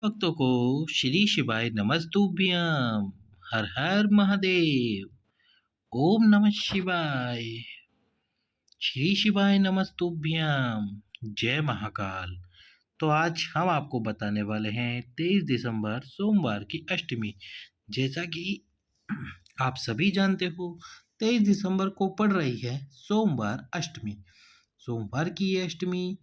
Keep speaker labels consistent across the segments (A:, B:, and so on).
A: भक्तों को श्री शिवाय नमस्तुभ्यम। हर हर महादेव। ओम नमः शिवाय। श्री शिवाय नमस्तुभ्यम। जय महाकाल। तो आज हम आपको बताने वाले हैं 23 दिसंबर सोमवार की अष्टमी। जैसा कि आप सभी जानते हो, 23 दिसंबर को पड़ रही है सोमवार अष्टमी। सोमवार की ये अष्टमी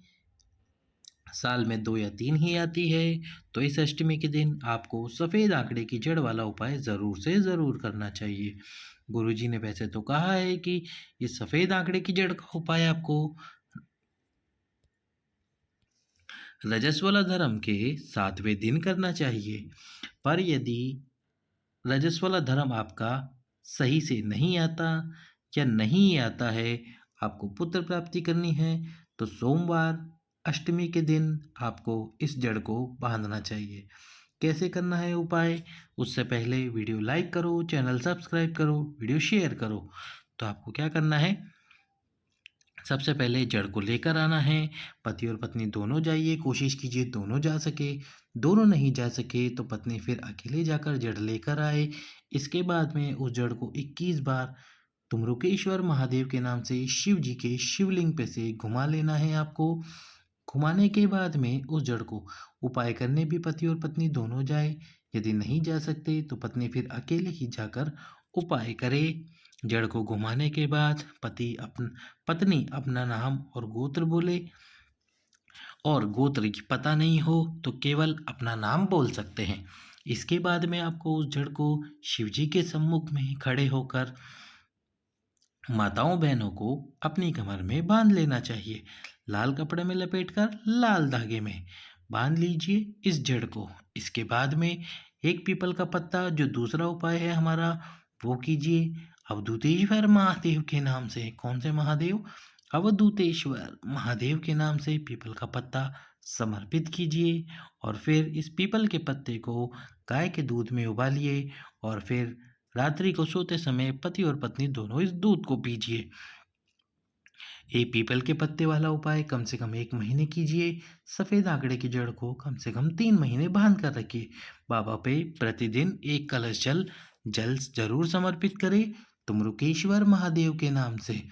A: साल में 2 या 3 ही आती है। तो इस अष्टमी के दिन आपको सफ़ेद आंकड़े की जड़ वाला उपाय ज़रूर से ज़रूर करना चाहिए। गुरुजी ने वैसे तो कहा है कि इस सफ़ेद आंकड़े की जड़ का उपाय आपको रजस्वला धर्म के 7वें दिन करना चाहिए। पर यदि रजस्वला धर्म आपका सही से नहीं आता या नहीं आता है, आपको पुत्र प्राप्ति करनी है, तो सोमवार अष्टमी के दिन आपको इस जड़ को बांधना चाहिए। कैसे करना है उपाय, उससे पहले वीडियो लाइक करो, चैनल सब्सक्राइब करो, वीडियो शेयर करो। तो आपको क्या करना है, सबसे पहले जड़ को लेकर आना है। पति और पत्नी दोनों जाइए, कोशिश कीजिए दोनों जा सके। दोनों नहीं जा सके तो पत्नी फिर अकेले जाकर जड़ लेकर आए। इसके बाद में उस जड़ को 21 बार तुमरुकेश्वर महादेव के नाम से शिव जी के शिवलिंग पे से घुमा लेना है आपको। घुमाने के बाद में उस जड़ को उपाय करने भी पति और पत्नी दोनों जाए। यदि नहीं जा सकते तो पत्नी फिर अकेले ही जाकर उपाय करे। जड़ को घुमाने के बाद पत्नी अपना नाम और गोत्र बोले, और गोत्र की पता नहीं हो तो केवल अपना नाम बोल सकते हैं। इसके बाद में आपको उस जड़ को शिवजी के सम्मुख में खड़े होकर माताओं बहनों को अपनी कमर में बांध लेना चाहिए। लाल कपड़े में लपेटकर लाल धागे में बांध लीजिए इस जड़ को। इसके बाद में एक पीपल का पत्ता, जो दूसरा उपाय है हमारा, वो कीजिए अवधूतेश्वर महादेव के नाम से। कौन से महादेव? अवधूतेश्वर महादेव के नाम से पीपल का पत्ता समर्पित कीजिए। और फिर इस पीपल के पत्ते को गाय के दूध में उबालिए और फिर रात्रि को सोते समय पति और पत्नी दोनों इस दूध को पीजिए। ये पीपल के पत्ते वाला उपाय कम से कम 1 महीने कीजिए। सफ़ेद आंकड़े की जड़ को कम से कम 3 महीने बांध कर रखिए। बाबा पे प्रतिदिन 1 कलश जल जरूर समर्पित करें तुमरुकेश्वर महादेव के नाम से।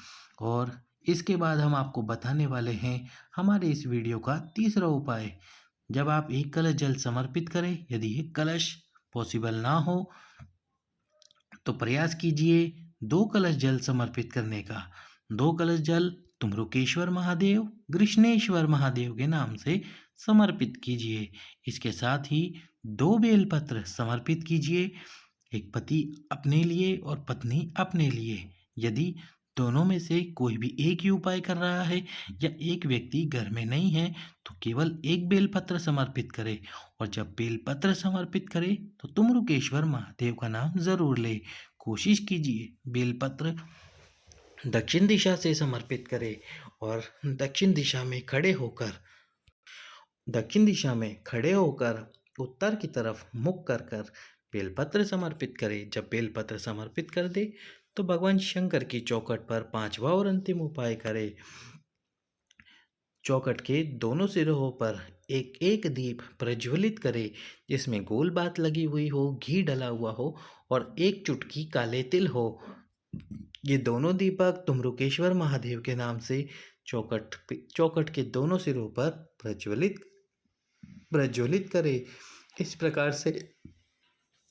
A: और इसके बाद हम आपको बताने वाले हैं हमारे इस वीडियो का तीसरा उपाय। जब आप 1 कलश जल समर्पित करें, यदि 1 कलश पॉसिबल ना हो तो प्रयास कीजिए 2 कलश जल समर्पित करने का। 2 कलश जल तुमरुकेश्वर महादेव, कृष्णेश्वर महादेव के नाम से समर्पित कीजिए। इसके साथ ही 2 बेलपत्र समर्पित कीजिए, एक पति अपने लिए और पत्नी अपने लिए। यदि दोनों में से कोई भी एक ही उपाय कर रहा है या एक व्यक्ति घर में नहीं है तो केवल 1 बेलपत्र समर्पित करें। और जब बेलपत्र समर्पित करें तो तुमरुकेश्वर महादेव का नाम जरूर ले। कोशिश कीजिए बेलपत्र दक्षिण दिशा से समर्पित करें और दक्षिण दिशा में खड़े होकर उत्तर की तरफ मुख कर कर बेलपत्र समर्पित करें। जब बेलपत्र समर्पित कर दे तो भगवान शंकर की चौखट पर 5वां और अंतिम उपाय करें। चौखट के दोनों सिरों पर एक एक दीप प्रज्वलित करें, जिसमें गोल बात लगी हुई हो, घी डला हुआ हो और एक चुटकी काले तिल हो। ये दोनों दीपक तुमरुकेश्वर महादेव के नाम से चौखट के दोनों सिरों पर प्रज्वलित करें। इस प्रकार से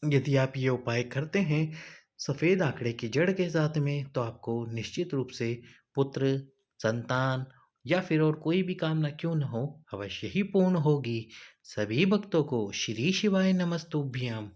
A: यदि आप ये उपाय करते हैं सफ़ेद आंकड़े की जड़ के साथ में, तो आपको निश्चित रूप से पुत्र, संतान या फिर और कोई भी कामना क्यों न हो, अवश्य ही पूर्ण होगी। सभी भक्तों को श्री शिवाय नमस्तुभ्यम।